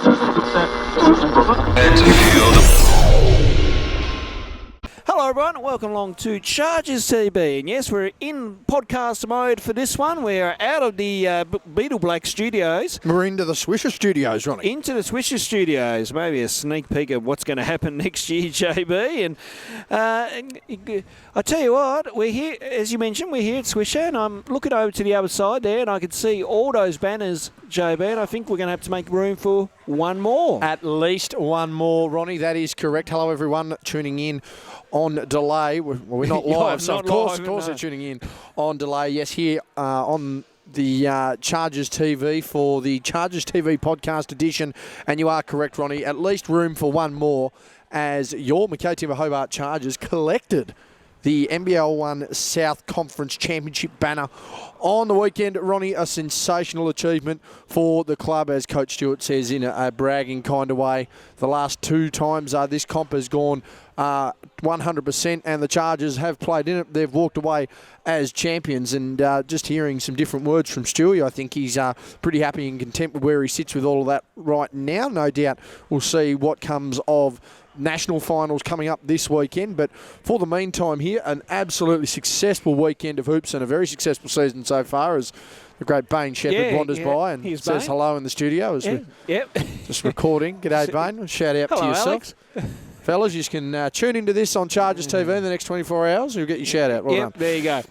Hello everyone, and welcome along to Chargers TV. And yes, we're in podcast mode for this one. We're out of the Beetle Black Studios. We're into the Swisher Studios, Ronnie. Into the Swisher Studios. Maybe a sneak peek of what's going to happen next year, JB. And I tell you what, we're here, as you mentioned, we're here at Swisher, and I'm looking over to the other side there, and I can see all those banners, JB, and I think we're going to have to make room for one more. At least one more, Ronnie. That is correct. Hello, everyone tuning in on delay. We're not live, so of course they're tuning in on delay. Yes, here on the Chargers TV for the Chargers TV podcast edition. And you are correct, Ronnie. At least room for one more as your Mackay Timber Hobart Chargers collected the NBL 1 South Conference Championship banner on the weekend. Ronnie, a sensational achievement for the club, as Coach Stewart says in a bragging kind of way. The last two times this comp has gone 100%, and the Chargers have played in it. They've walked away as champions, and just hearing some different words from Stewie, I think he's pretty happy and content with where he sits with all of that right now. No doubt we'll see what comes of national finals coming up this weekend, but for the meantime here, an absolutely successful weekend of hoops and a very successful season so far, as the great Bane Shepherd wanders by and Here's says Bane. Hello in the studio as we're just recording. G'day, Bane. Shout out Hello, to yourself. Alex. Fellas, you can tune into this on Chargers TV in the next 24 hours. You'll get your shout out. Well done. There you go.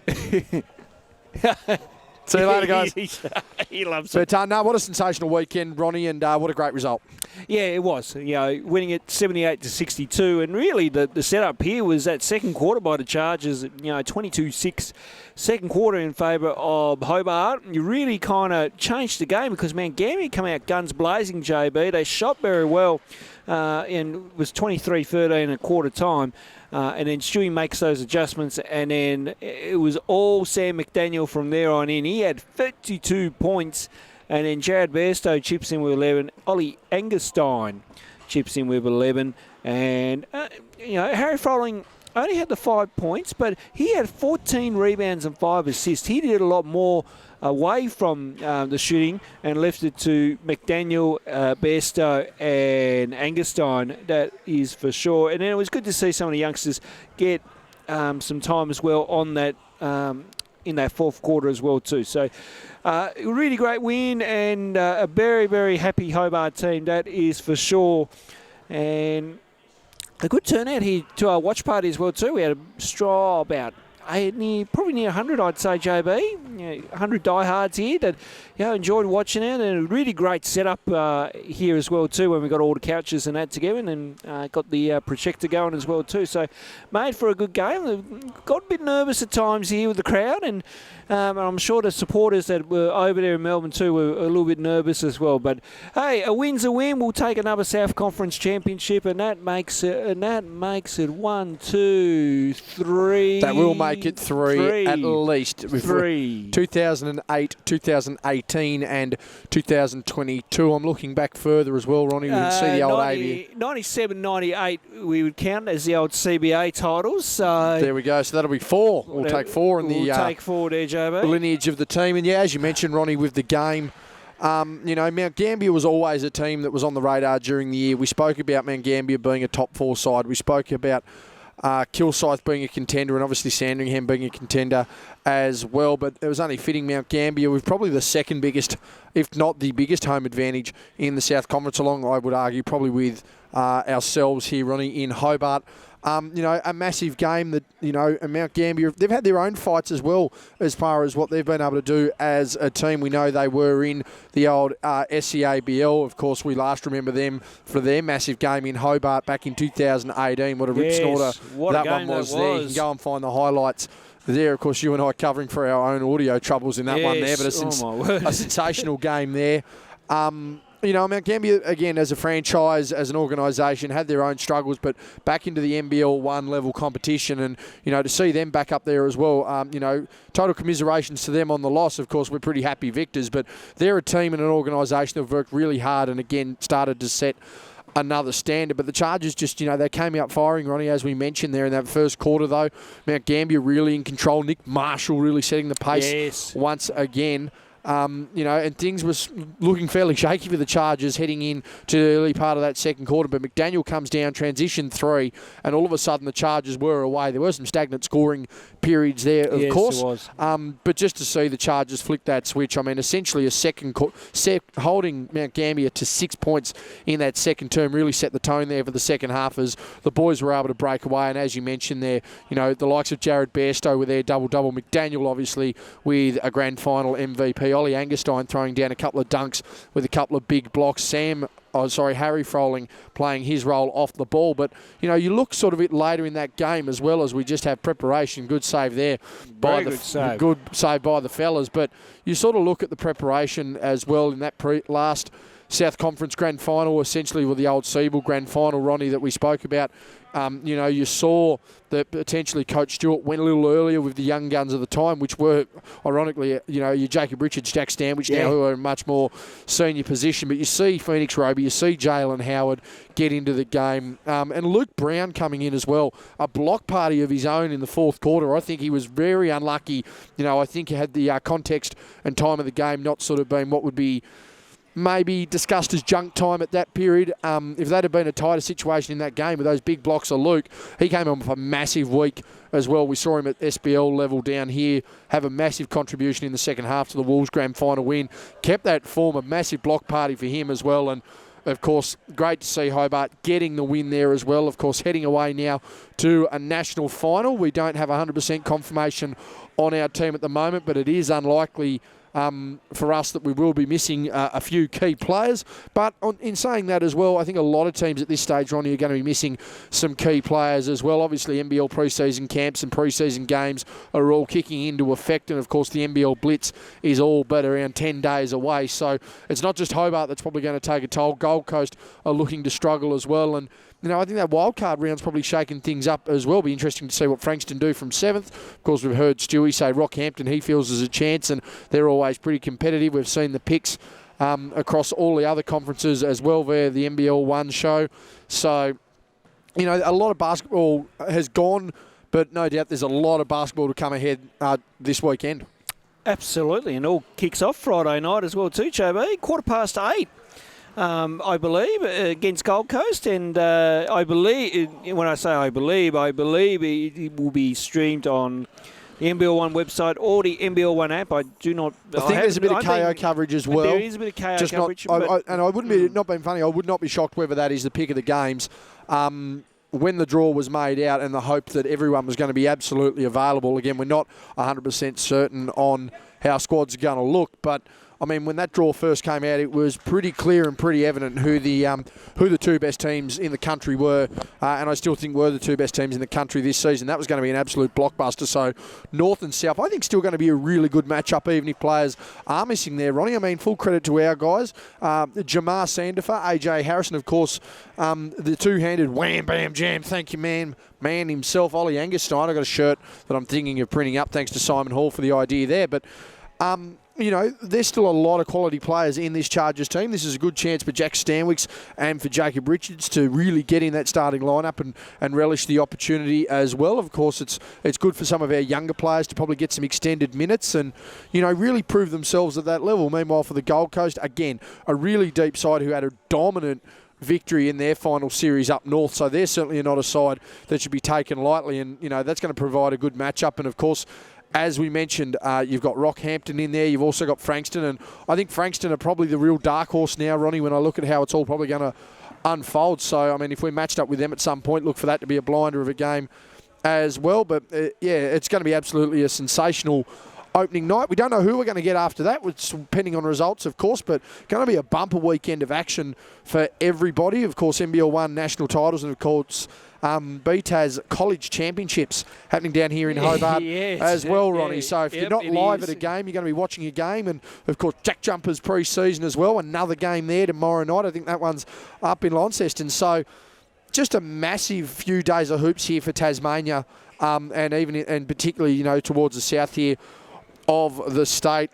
See you later, guys. He loves it. But no, what a sensational weekend, Ronnie, and what a great result. Yeah, it was. You know, winning it 78-62, and really the setup here was that second quarter by the Chargers. 22-6, second quarter in favour of Hobart. You really kind of changed the game because Mount Gambier come out guns blazing. JB, they shot very well, and was 23-13 at quarter time. And then Stewie makes those adjustments, and then it was all Sam McDaniel from there on in. He had 32 points, and then Jared Bairstow chips in with 11. Ollie Angerstein chips in with 11. And, Harry Froling only had the 5 points, but he had 14 rebounds and 5 assists. He did a lot more away from the shooting and left it to McDaniel, Bairstow and Angerstein, that is for sure. And then it was good to see some of the youngsters get some time as well on that in that fourth quarter as well too. So a really great win, and a very, very happy Hobart team, that is for sure. And a good turnout here to our watch party as well too. We had a straw about probably near 100, I'd say, JB. 100 diehards here that enjoyed watching it, and a really great setup here as well too, when we got all the couches and that together, and got the projector going as well too. So made for a good game. Got a bit nervous at times here with the crowd, and I'm sure the supporters that were over there in Melbourne too were a little bit nervous as well. But hey, a win's a win. We'll take another South Conference Championship, and that makes it 1, 2, 3. That will make it three at least. 3. 2008, 2018 and 2022. I'm looking back further as well, Ronnie. You can see the old AV. 97, 98 we would count as the old CBA titles. So there we go. So that'll be 4. We'll take 4 in the take 4 there, JB. lineage of the team. And yeah, as you mentioned, Ronnie, with the game, Mount Gambier was always a team that was on the radar during the year. We spoke about Mount Gambier being a top 4 side. We spoke about Kilsyth being a contender, and obviously Sandringham being a contender as well. But it was only fitting Mount Gambier with probably the second biggest, if not the biggest, home advantage in the South Conference, along, I would argue, probably with ourselves here, Ronnie, in Hobart. A massive game that, and Mount Gambier, they've had their own fights as well as far as what they've been able to do as a team. We know they were in the old SCABL. Of course, we last remember them for their massive game in Hobart back in 2018. What a rip snorter that one was there. You can go and find the highlights there. Of course, you and I covering for our own audio troubles in that one there, but a sensational game there. Mount Gambier, again, as a franchise, as an organisation, had their own struggles, but back into the NBL 1 level competition, and, to see them back up there as well, total commiserations to them on the loss. Of course, we're pretty happy victors, but they're a team and an organisation that have worked really hard and, again, started to set another standard. But the Chargers just, they came out firing, Ronnie, as we mentioned there in that first quarter, though. Mount Gambier really in control. Nick Marshall really setting the pace once again. And things was looking fairly shaky for the Chargers heading in to the early part of that second quarter. But McDaniel comes down, transition 3, and all of a sudden the Chargers were away. There were some stagnant scoring periods there, of course. There was. But just to see the Chargers flick that switch, I mean, essentially holding Mount Gambier to 6 points in that second term really set the tone there for the second half as the boys were able to break away. And as you mentioned there, the likes of Jared Bairstow were there, double-double. McDaniel, obviously, with a grand final MVP. Ollie Angerstein throwing down a couple of dunks with a couple of big blocks. Harry Froling playing his role off the ball. But, you look sort of a bit later in that game as well as we just have preparation. Good save there. Good save by the fellas. But you sort of look at the preparation as well in that last South Conference Grand Final, essentially with the old Siebel Grand Final, Ronnie, that we spoke about. You saw that potentially Coach Stewart went a little earlier with the young guns of the time, which were, ironically, your Jacob Richards, Jack Stanwich now, who are in much more senior position. But you see Phoenix Roby, you see Jalen Howard get into the game. And Luke Brown coming in as well. A block party of his own in the fourth quarter. I think he was very unlucky. I think he had the context and time of the game not sort of been what would be maybe discussed as junk time at that period. If that had been a tighter situation in that game with those big blocks of Luke, he came on for a massive week as well. We saw him at SBL level down here have a massive contribution in the second half to the Wolves grand final win. Kept that form, a massive block party for him as well. And of course, great to see Hobart getting the win there as well. Of course, heading away now to a national final. We don't have 100% confirmation on our team at the moment, but it is unlikely for us that we will be missing a few key players. But in saying that as well, I think a lot of teams at this stage, Ronnie, are going to be missing some key players as well. Obviously, NBL pre-season camps and pre-season games are all kicking into effect. And, of course, the NBL Blitz is all but around 10 days away. So it's not just Hobart that's probably going to take a toll. Gold Coast are looking to struggle as well. And I think that wildcard round's probably shaking things up as well. Be interesting to see what Frankston do from 7th. Of course, we've heard Stewie say Rockhampton he feels there's a chance, and they're always pretty competitive. We've seen the picks across all the other conferences as well via the NBL 1 show. So, a lot of basketball has gone, but no doubt there's a lot of basketball to come ahead this weekend. Absolutely, and all kicks off Friday night as well too, JB. 8:15. I believe, against Gold Coast. And I believe it will be streamed on the NBL 1 website or the NBL 1 app. I think there's a bit of KO coverage as well. There is a bit of KO coverage. And I wouldn't be, not being funny, I would not be shocked whether that is the pick of the games. When the draw was made out and the hope that everyone was going to be absolutely available. Again, we're not 100% certain on how squads are going to look, but I mean, when that draw first came out, it was pretty clear and pretty evident who the two best teams in the country were, and I still think we're the two best teams in the country this season. That was going to be an absolute blockbuster. So North and South, I think, still going to be a really good matchup, even if players are missing there, Ronnie. I mean, full credit to our guys. Jamar Sandifer, AJ Harrison, of course, the two-handed wham, bam, jam, thank you, man himself, Ollie Angerstein. I got a shirt that I'm thinking of printing up, thanks to Simon Hall for the idea there. But there's still a lot of quality players in this Chargers team. This is a good chance for Jack Stanwicks and for Jacob Richards to really get in that starting lineup and relish the opportunity as well. Of course, it's good for some of our younger players to probably get some extended minutes and, really prove themselves at that level. Meanwhile, for the Gold Coast, again, a really deep side who had a dominant victory in their final series up north, so they're certainly not a side that should be taken lightly, and that's going to provide a good matchup. And of course, as we mentioned, you've got Rockhampton in there. You've also got Frankston. And I think Frankston are probably the real dark horse now, Ronnie, when I look at how it's all probably going to unfold. So, I mean, if we're matched up with them at some point, look for that to be a blinder of a game as well. But, it's going to be absolutely a sensational opening night. We don't know who we're going to get after that, depending on results, of course, but going to be a bumper weekend of action for everybody. Of course, NBL 1 national titles and, of course, BTAS College Championships happening down here in Hobart as well, Ronnie. So if you're not live at a game, you're going to be watching a game. And, of course, Jack Jumpers pre-season as well. Another game there tomorrow night. I think that one's up in Launceston. So just a massive few days of hoops here for Tasmania and particularly, towards the south here of the state.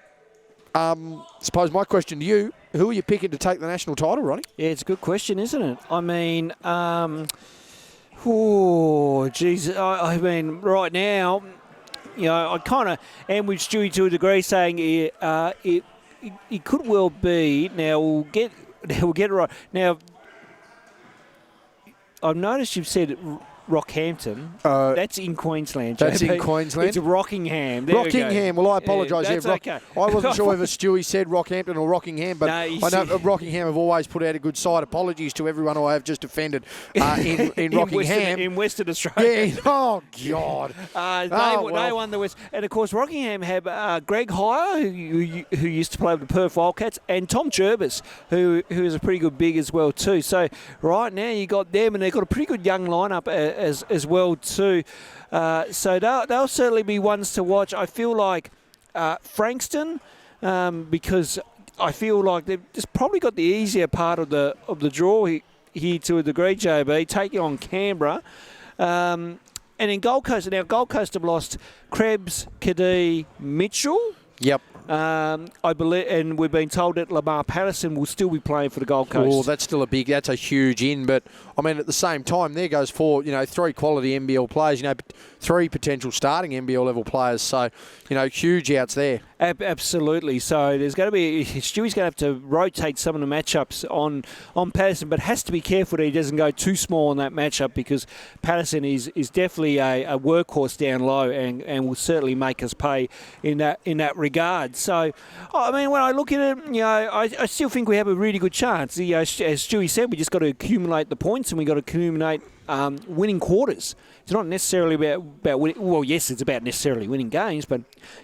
Suppose my question to you, who are you picking to take the national title, Ronnie? Yeah, it's a good question, isn't it? I mean, I mean, right now, I kind of am with Stewie to a degree, saying he could well be. Now we'll get it right. Now I've noticed you've said Rockhampton. That's in Queensland. That's JB. in Queensland. It's Rockingham. There Rockingham. Well, I apologise. That's okay. I wasn't sure whether Stewie said Rockhampton or Rockingham, but I know Rockingham have always put out a good side. Apologies to everyone who I have just offended in Rockingham. In Western Australia. Yeah. Oh, God. They won the West. And, of course, Rockingham have Greg Hire, who used to play with the Perth Wildcats, and Tom Jervis, who is a pretty good big as well too. So right now you got them, and they've got a pretty good young lineup as well too. So they'll certainly be ones to watch. I feel like Frankston, because I feel like they've just probably got the easier part of the draw here to a degree, JB, taking on Canberra. And in Gold Coast, now Gold Coast have lost Krebs, Cadee, Mitchell. Yep. I believe, and we've been told that Lamar Patterson will still be playing for the Gold Coast. Oh, that's a huge in. But I mean, at the same time, there goes 4, three quality NBL players, 3 potential starting NBL level players. So, huge outs there. Absolutely. So there's going to be Stewie's going to have to rotate some of the matchups on Patterson, but has to be careful that he doesn't go too small on that matchup, because Patterson is definitely a workhorse down low and will certainly make us pay in that regard. So, I mean, when I look at it, I still think we have a really good chance. As Stewie said, we just got to accumulate the points, and we got to accumulate winning quarters. It's not necessarily about winning. Well, yes, it's about necessarily winning games, but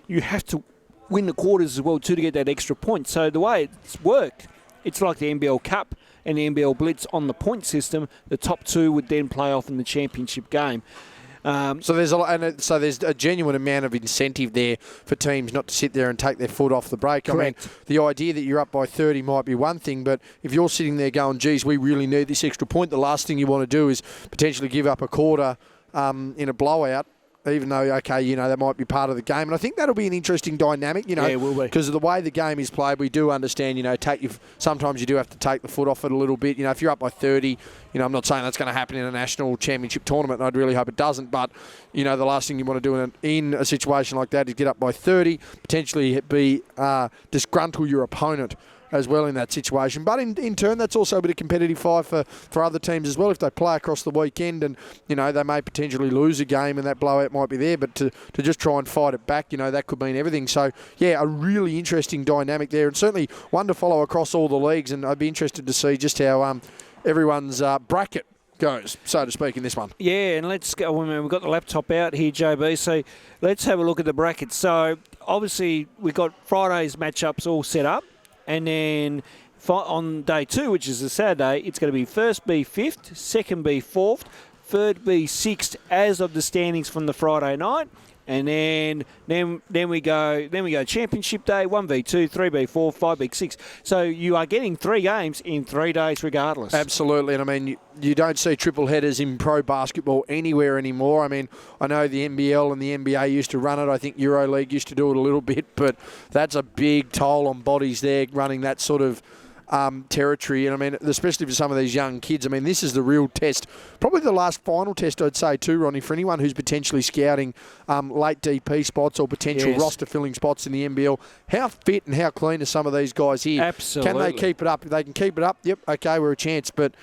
you have to win the quarters as well too to get that extra point. So the way it's worked, it's like the NBL Cup and the NBL Blitz on the point system. The top 2 would then play off in the championship game. So there's a genuine amount of incentive there for teams not to sit there and take their foot off the brake. Correct. I mean, the idea that you're up by 30 might be one thing, but if you're sitting there going, geez, we really need this extra point, the last thing you want to do is potentially give up a quarter in a blowout, even though, okay, that might be part of the game. And I think that'll be an interesting dynamic, Yeah, it will be. because of the way the game is played. We do understand, sometimes you do have to take the foot off it a little bit. If you're up by 30, I'm not saying that's going to happen in a national championship tournament, and I'd really hope it doesn't. But, the last thing you want to do in a situation like that is get up by 30, potentially be disgruntle your opponent as well in that situation. But in turn, that's also a bit of competitive fight for other teams as well. If they play across the weekend and, they may potentially lose a game and that blowout might be there, but to just try and fight it back, that could mean everything. So, yeah, a really interesting dynamic there, and certainly one to follow across all the leagues, and I'd be interested to see just how everyone's bracket goes, so to speak, in this one. Yeah, and let's go. We've got the laptop out here, JB, so let's have a look at the bracket. So, obviously, we've got Friday's matchups all set up. And then on day 2, which is a Saturday, it's going to be first be 5th, second be 4th, third be 6th as of the standings from the Friday night. And then we go championship day, 1v2, 3v4, 5v6. So you are getting 3 games in 3 days regardless. Absolutely. And I mean, you don't see triple headers in pro basketball anywhere anymore. I mean, I know the NBL and the NBA used to run it. I think EuroLeague used to do it a little bit, but that's a big toll on bodies there, running that sort of territory. And I mean, especially for some of these young kids, I mean, this is the real test. Probably the last final test, I'd say, too, Ronnie, for anyone who's potentially scouting late DP spots or potential roster-filling spots in the NBL. How fit and how clean are some of these guys here? Absolutely. Can they keep it up? If they can keep it up, yep, okay, we're a chance. But,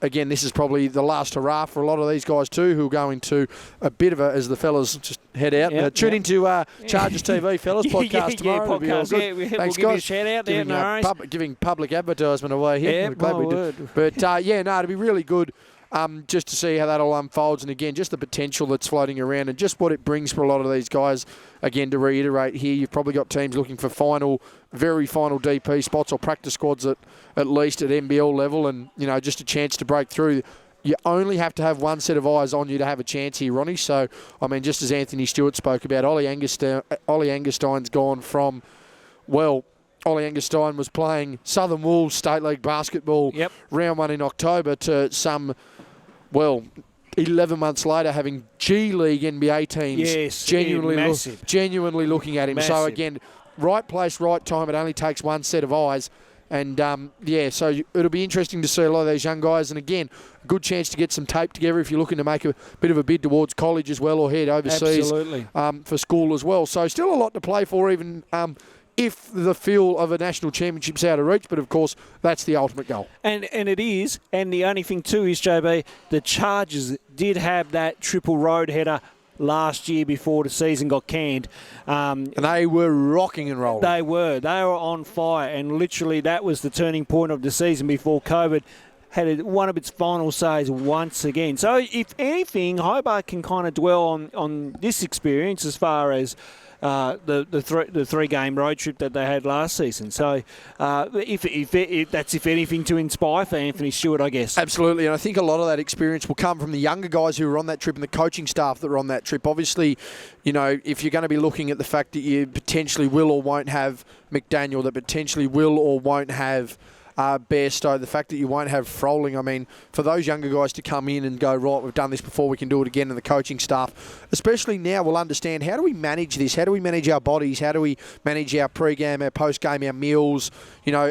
again, this is probably the last hurrah for a lot of these guys too, who are going to a bit of a, as the fellas just head out. Tune into Chargers TV, fellas, podcast tomorrow. Podcast. We'll Thanks, guys. Give you a shout out there. Giving public advertisement away here. Yeah, Glad we did. But, it'd be really good just to see how that all unfolds. And, again, just the potential that's floating around and just what it brings for a lot of these guys. Again, to reiterate here, you've probably got teams looking for very final DP spots or practice squads at least at NBL level, and, just a chance to break through. You only have to have one set of eyes on you to have a chance here, Ronnie. So, I mean, just as Anthony Stewart spoke about, Ollie Angerstein's gone from, Ollie Angerstein was playing Southern Wolves State League basketball round 1 in October to some, 11 months later having G League NBA teams genuinely looking at him. Massive. So, again, right place, right time. It only takes one set of eyes. And, so it'll be interesting to see a lot of these young guys. And, again, a good chance to get some tape together if you're looking to make a bit of a bid towards college as well or head overseas for school as well. So still a lot to play for even if the feel of a national championship's out of reach, but of course, that's the ultimate goal. And it is, and the only thing too is, JB, the Chargers did have that triple road header last year before the season got canned. And they were rocking and rolling. They were on fire, and literally that was the turning point of the season before COVID had one of its final says once again. So if anything, Hobart can kind of dwell on this experience as far as the three-game road trip that they had last season. So if that's, if anything, to inspire for Anthony Stewart, I guess. Absolutely, and I think a lot of that experience will come from the younger guys who were on that trip and the coaching staff that were on that trip. Obviously, you know, if you're going to be looking at the fact that you potentially will or won't have McDaniel, that potentially will or won't have Bairstow, the fact that you won't have Froling, I mean, for those younger guys to come in and go, right, we've done this before, we can do it again, and the coaching staff, especially now, will understand, how do we manage this? How do we manage our bodies? How do we manage our pre-game, our post-game, our meals, you know,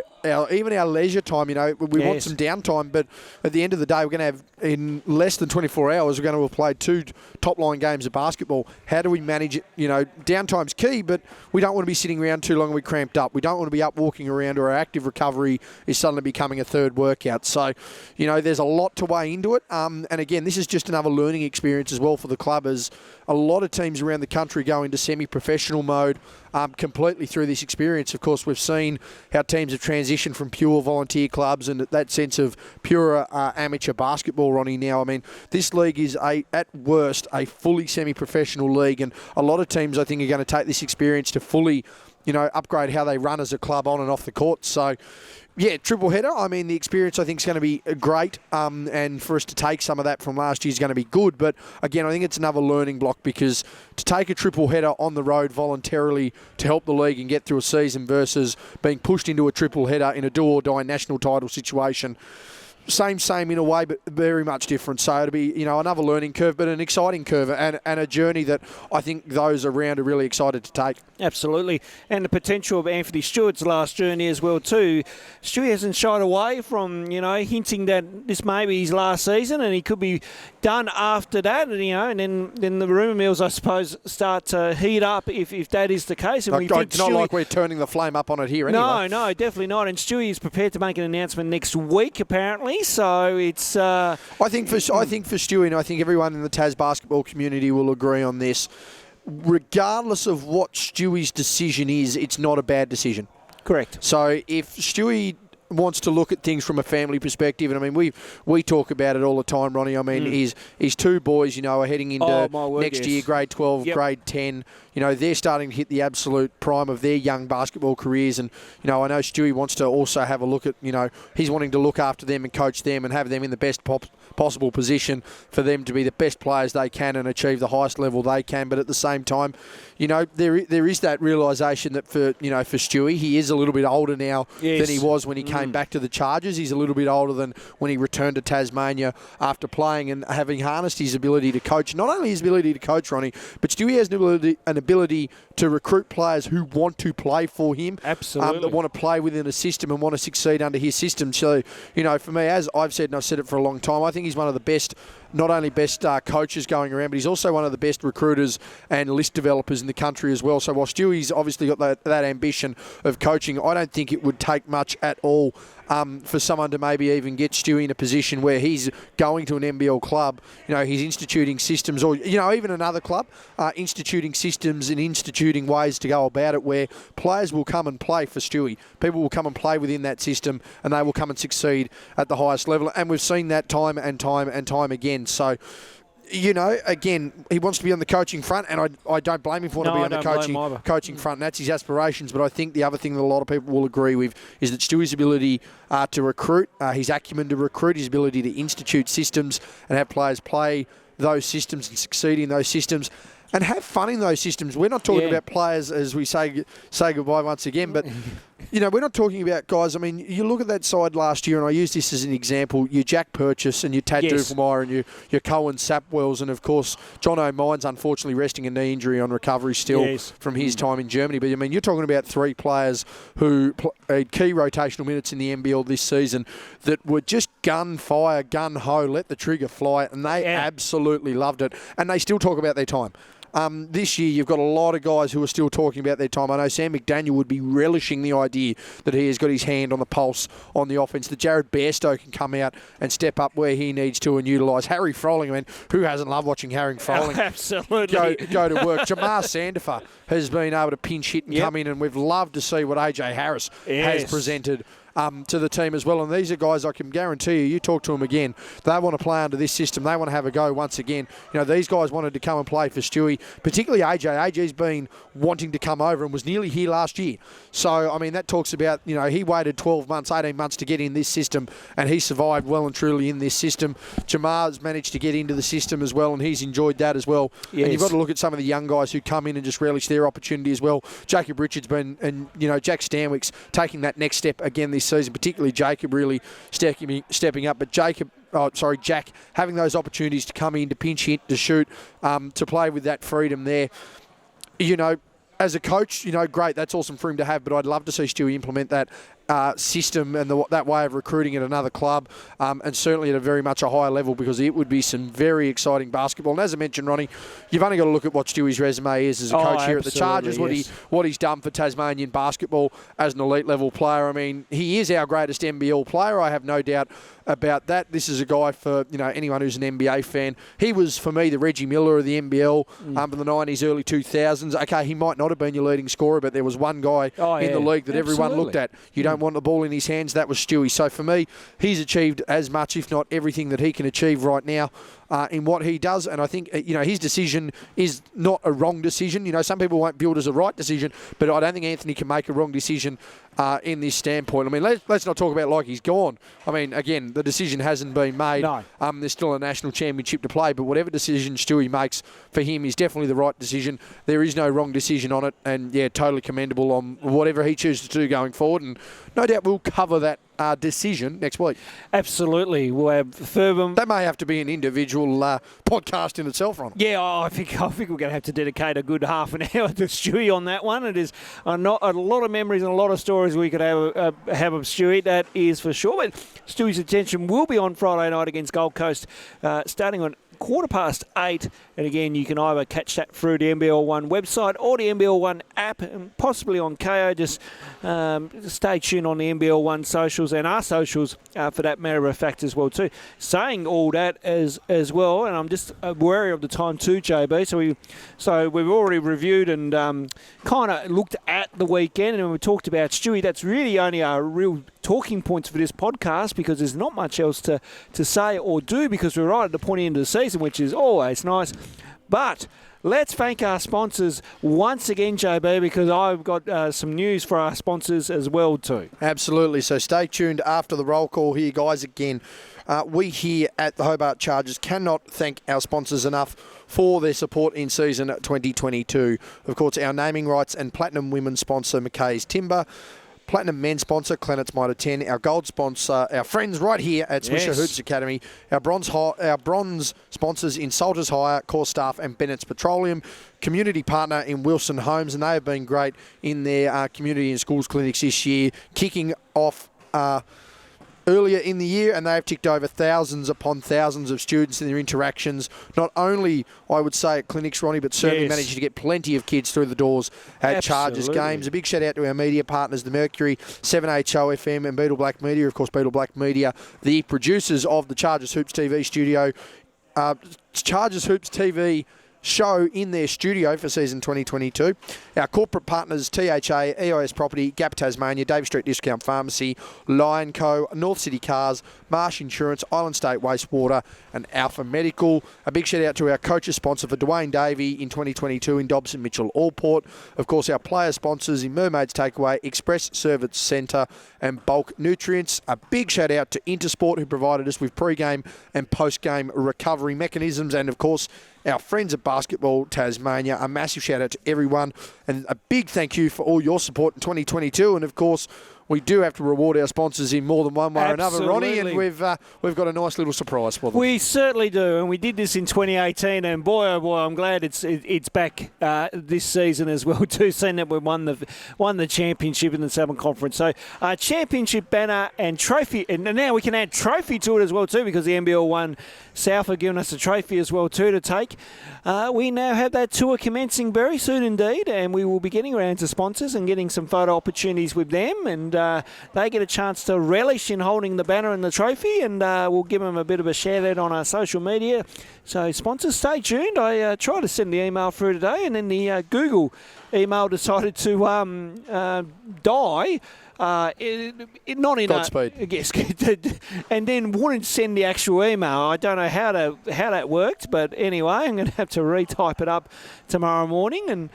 even our leisure time? You know, we want some downtime, but at the end of the day, we're going to have, in less than 24 hours, we're going to have played 2 top-line games of basketball. How do we manage it? You know, downtime's key, but we don't want to be sitting around too long and we're cramped up. We don't want to be up walking around, or our active recovery is suddenly becoming a third workout. So, you know, there's a lot to weigh into it. And again, this is just another learning experience as well for the club, as a lot of teams around the country go into semi-professional mode completely through this experience. Of course, we've seen how teams have transitioned from pure volunteer clubs and that sense of pure amateur basketball, Ronnie. Now, I mean, this league is, at worst, a fully semi-professional league, and a lot of teams, I think, are going to take this experience to fully, you know, upgrade how they run as a club on and off the court. So, yeah, triple header. I mean, the experience, I think, is going to be great, and for us to take some of that from last year is going to be good. But again, I think it's another learning block, because to take a triple header on the road voluntarily to help the league and get through a season versus being pushed into a triple header in a do-or-die national title situation, same in a way, but very much different. So it'll be, you know, another learning curve, but an exciting curve, and a journey that I think those around are really excited to take. Absolutely. And the potential of Anthony Stewart's last journey as well too. Stewie hasn't shied away from, you know, hinting that this may be his last season and he could be done after that, and, you know, and then the rumour mills, I suppose, start to heat up if that is the case. And it's not like we're turning the flame up on it here anyway. No, definitely not. And Stewie is prepared to make an announcement next week, apparently. So it's. I think for Stewie, and I think everyone in the Tas basketball community will agree on this. Regardless of what Stewie's decision is, it's not a bad decision. Correct. So if Stewie wants to look at things from a family perspective, and I mean, we talk about it all the time, Ronnie. I mean, his 2 boys, you know, are heading into next year, grade 12, grade 10. You know, they're starting to hit the absolute prime of their young basketball careers. And, you know, I know Stewie wants to also have a look at, you know, he's wanting to look after them and coach them and have them in the best possible position for them to be the best players they can and achieve the highest level they can. But at the same time, you know, there is that realisation that for Stewie, he is a little bit older now than he was when he came back to the Chargers. He's a little bit older than when he returned to Tasmania after playing and having harnessed his ability to coach. Not only his ability to coach, Ronnie, but Stewie has an ability to recruit players who want to play for him. Absolutely. That want to play within a system and want to succeed under his system. So, you know, for me, as I've said, and I've said it for a long time, I think he's one of the best, not only best coaches going around, but he's also one of the best recruiters and list developers in the country as well. So while Stewie's obviously got that ambition of coaching, I don't think it would take much at all for someone to maybe even get Stewie in a position where he's going to an NBL club, you know, he's instituting systems, or, you know, even another club, instituting systems and instituting ways to go about it where players will come and play for Stewie. People will come and play within that system and they will come and succeed at the highest level. And we've seen that time and time and time again. So, you know, again, he wants to be on the coaching front, and I don't blame him for wanting to be on the coaching front, and that's his aspirations. But I think the other thing that a lot of people will agree with is that Stewie's ability to recruit, his acumen to recruit, his ability to institute systems and have players play those systems and succeed in those systems and have fun in those systems. We're not talking about players, as we say goodbye once again, but you know, we're not talking about guys. I mean, you look at that side last year, and I use this as an example, your Jack Purchase and your Tad Duffelmeyer and your Cohen Sapwells, and of course, John O'Mine's unfortunately resting a knee injury on recovery still from his time in Germany. But I mean, you're talking about 3 players who played key rotational minutes in the NBL this season that were just gun-fire, gun-ho, let the trigger fly, and they absolutely loved it. And they still talk about their time. This year, you've got a lot of guys who are still talking about their time. I know Sam McDaniel would be relishing the idea that he has got his hand on the pulse on the offense, that Jared Bairstow can come out and step up where he needs to and utilise. Harry Froling, I mean, who hasn't loved watching Harry Froling absolutely go to work? Jamar Sandifer has been able to pinch hit and come in, and we've loved to see what AJ Harris has presented to the team as well. And these are guys I can guarantee you talk to them again, they want to play under this system. They want to have a go once again. You know, these guys wanted to come and play for Stewie, particularly AJ. AJ's been wanting to come over and was nearly here last year. So, I mean, that talks about, you know, he waited 12 months, 18 months to get in this system, and he survived well and truly in this system. Jamar's managed to get into the system as well, and he's enjoyed that as well. Yes. And you've got to look at some of the young guys who come in and just relish their opportunity as well. Jacob Richards and you know, Jack Stanwick's taking that next step again this season, particularly Jacob really stepping up. But Jack having those opportunities to come in, to pinch hit, to shoot, to play with that freedom there. You know, as a coach, you know, great, that's awesome for him to have, but I'd love to see Stewie implement that system and that way of recruiting at another club, and certainly at a very much a higher level, because it would be some very exciting basketball. And as I mentioned, Ronnie, you've only got to look at what Stewie's resume is as a coach here at the Chargers, what he's done for Tasmanian basketball as an elite level player. I mean, he is our greatest NBL player. I have no doubt about that. This is a guy for, you know, anyone who's an NBA fan. He was, for me, the Reggie Miller of the NBL in the 90s, early 2000s. Okay, he might not have been your leading scorer, but there was one guy in the league that everyone looked at. You don't want the ball in his hands. That was Stewie. So for me, he's achieved as much, if not everything, that he can achieve right now in what he does. And I think, you know, his decision is not a wrong decision. You know, some people won't view it as a right decision, but I don't think Anthony can make a wrong decision in this standpoint. I mean, let's not talk about like he's gone. I mean, again, the decision hasn't been made. No. There's still a national championship to play, but whatever decision Stewie makes for him is definitely the right decision. There is no wrong decision on it, and yeah, totally commendable on whatever he chooses to do going forward. And no doubt we'll cover that decision next week. Absolutely. We'll have further. That may have to be an individual podcast in itself, Ron. Yeah, I think we're going to have to dedicate a good half an hour to Stewie on that one. It is not a lot of memories and a lot of stories we could have of Stewie, that is for sure. But Stewie's attention will be on Friday night against Gold Coast, starting on 8:15, and again, you can either catch that through the NBL One website or the NBL One app, and possibly on KO. Just stay tuned on the NBL One socials and our socials for that matter of fact as well too. Saying all that as well, and I'm just wary of the time too, JB. So we've already reviewed and kind of looked at the weekend, and we talked about Stewie. That's really only our real talking points for this podcast, because there's not much else to say or do, because we're right at the point into the season, which is always nice. But let's thank our sponsors once again, JB, because I've got some news for our sponsors as well too. Absolutely. So stay tuned after the roll call here, guys. Again, we here at the Hobart Chargers cannot thank our sponsors enough for their support in season 2022. Of course, our naming rights and platinum women's sponsor, McKay's Timber. Platinum men's sponsor, Clennett's Mitre 10. Our gold sponsor, our friends right here at Swisher Hoops Academy. Our bronze sponsors in Salters Hire, Core Staff, and Bennett's Petroleum. Community partner in Wilson Homes, and they have been great in their community and schools clinics this year, kicking off earlier in the year, and they have ticked over thousands upon thousands of students in their interactions, not only, I would say, at clinics, Ronnie, but certainly managed to get plenty of kids through the doors at Chargers games. A big shout out to our media partners, the Mercury, 7HO FM, and Beetle Black Media. Of course, Beetle Black Media, the producers of the Chargers Hoops TV studio. Chargers Hoops TV show in their studio for season 2022. Our corporate partners, THA, EIS Property, Gap Tasmania, Dave Street Discount Pharmacy, Lion Co, North City Cars, Marsh Insurance, Island State Wastewater, and Alpha Medical. A big shout out to our coaches sponsor for Dwayne Davey in 2022 in Dobson Mitchell Allport. Of course, our player sponsors in Mermaids Takeaway, Express Service Centre, and Bulk Nutrients. A big shout out to Intersport, who provided us with pre-game and post-game recovery mechanisms, and of course, our friends at Basketball Tasmania. A massive shout out to everyone, and a big thank you for all your support in 2022. And of course, we do have to reward our sponsors in more than one way or another, Ronnie, and we've got a nice little surprise for them. We certainly do, and we did this in 2018, and boy, oh boy, I'm glad it's back this season as well too, seeing that we won the championship in the Southern Conference. So championship banner and trophy, and now we can add trophy to it as well too, because the NBL 1 South have given us a trophy as well too to take. We now have that tour commencing very soon indeed, and we will be getting around to sponsors and getting some photo opportunities with them, and they get a chance to relish in holding the banner and the trophy, and we'll give them a bit of a shout out on our social media. So sponsors, stay tuned. I tried to send the email through today, and then the Google email decided to die. Not in Godspeed. Yes, and then wouldn't send the actual email. I don't know how that worked, but anyway, I'm going to have to retype it up tomorrow morning. And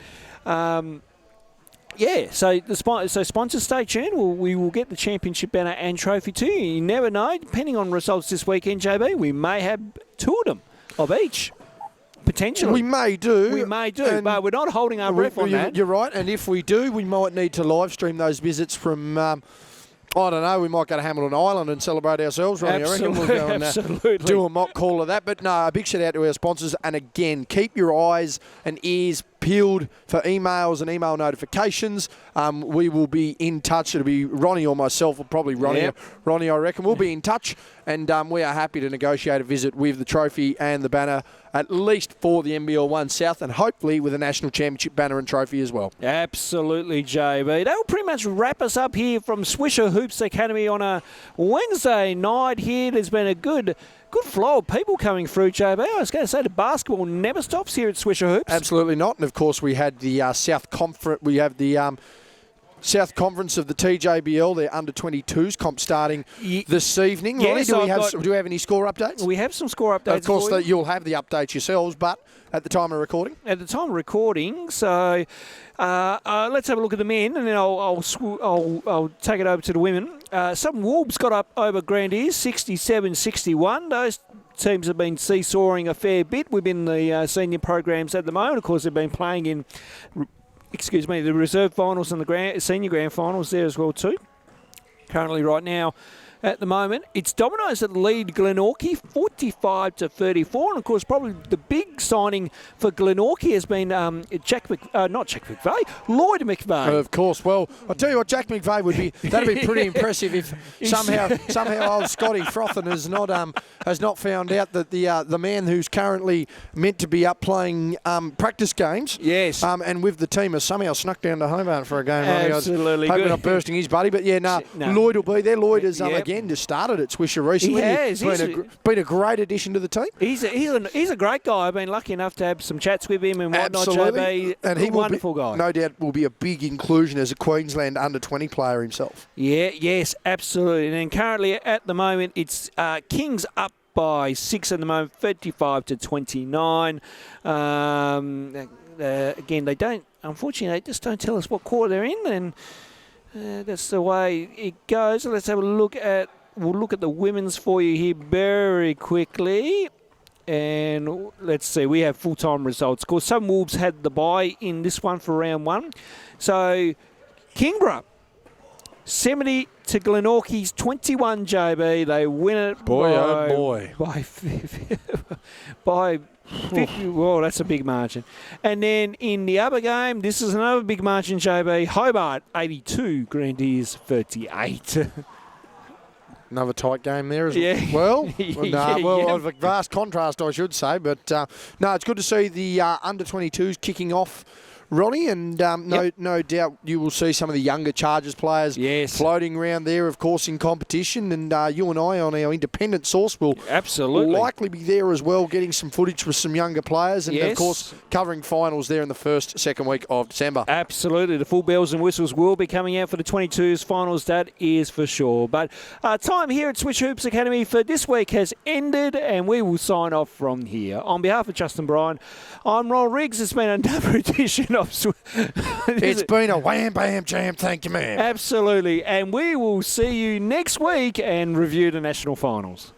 so sponsors, stay tuned. We will get the championship banner and trophy to you. You never know. Depending on results this weekend, JB, we may have two of them of each. Potentially. We may do, but we're not holding our breath on that. You're right, and if we do, we might need to live stream those visits from, I don't know, we might go to Hamilton Island and celebrate ourselves, Ronnie. I reckon we'll go and do a mock call of that. But no, a big shout out to our sponsors. And again, keep your eyes and ears peeled for emails and email notifications. We will be in touch. It'll be Ronnie or myself, or probably Ronnie. Yep. Ronnie, I reckon. We'll be in touch, and we are happy to negotiate a visit with the trophy and the banner, at least for the NBL 1 South, and hopefully with a national championship banner and trophy as well. Absolutely, JB. That will pretty much wrap us up here from Swisher Hoops Academy on a Wednesday night here. There's been a good flow of people coming through, JB. I was going to say the basketball never stops here at Swisher Hoops. Absolutely not. And, of course, we had the South Conference. We have the South Conference of the TJBL, their under-22s comp starting this evening. Yes, Ronnie, do we have any score updates? We have some score updates. Of course, you'll have the updates yourselves, but at the time of recording? At the time of recording, so let's have a look at the men, and then I'll take it over to the women. Some Wolves got up over Grandiers, 67-61. Those teams have been seesawing a fair bit within the senior programs at the moment. Of course, they've been playing in the reserve finals and the senior grand finals there as well too. Currently right now, at the moment, it's Domino's that lead Glenorchy 45-34, and of course probably the big signing for Glenorchy has been Lloyd McVeigh. Of course. Well, I'll tell you what, Jack McVeigh that'd be pretty impressive if somehow old Scotty Frothin has not found out that the man who's currently meant to be up playing practice games, yes, and with the team has somehow snuck down to Hobart for a game. Absolutely, hoping not bursting his buddy, but no. Lloyd will be there. Lloyd has just started at Swisher recently. He has. Been a great addition to the team. He's a great guy. I've been lucky enough to have some chats with him and whatnot. Absolutely. And he wonderful guy. No doubt will be a big inclusion as a Queensland under-20 player himself. Yes, absolutely. And currently at the moment it's Kings up by 6 at the moment, 35-29. Again, unfortunately, they just don't tell us what quarter they're in, and that's the way it goes. So let's have a look at. We'll look at the women's for you here very quickly. And let's see, we have full-time results. Of course, some Wolves had the bye in this one for round one. So, Kingborough, 70 to Glenorchy's 21, JB. They win it by 50. Well, that's a big margin. And then in the other game, this is another big margin, JB. Hobart, 82, Grandiers, 38. Another tight game there as well. Of a vast contrast, I should say. But, it's good to see the under-22s kicking off, Ronnie, and no doubt you will see some of the younger Chargers players floating around there, of course, in competition. And you and I on our independent source will likely be there as well, getting some footage with some younger players. And, of course, covering finals there in the second week of December. Absolutely. The full bells and whistles will be coming out for the 22s finals, that is for sure. But time here at Switch Hoops Academy for this week has ended, and we will sign off from here. On behalf of Justin Bryan, I'm Ron Riggs. It's been another edition of It's been a wham, bam, jam. Thank you, man. Absolutely. And we will see you next week and review the national finals.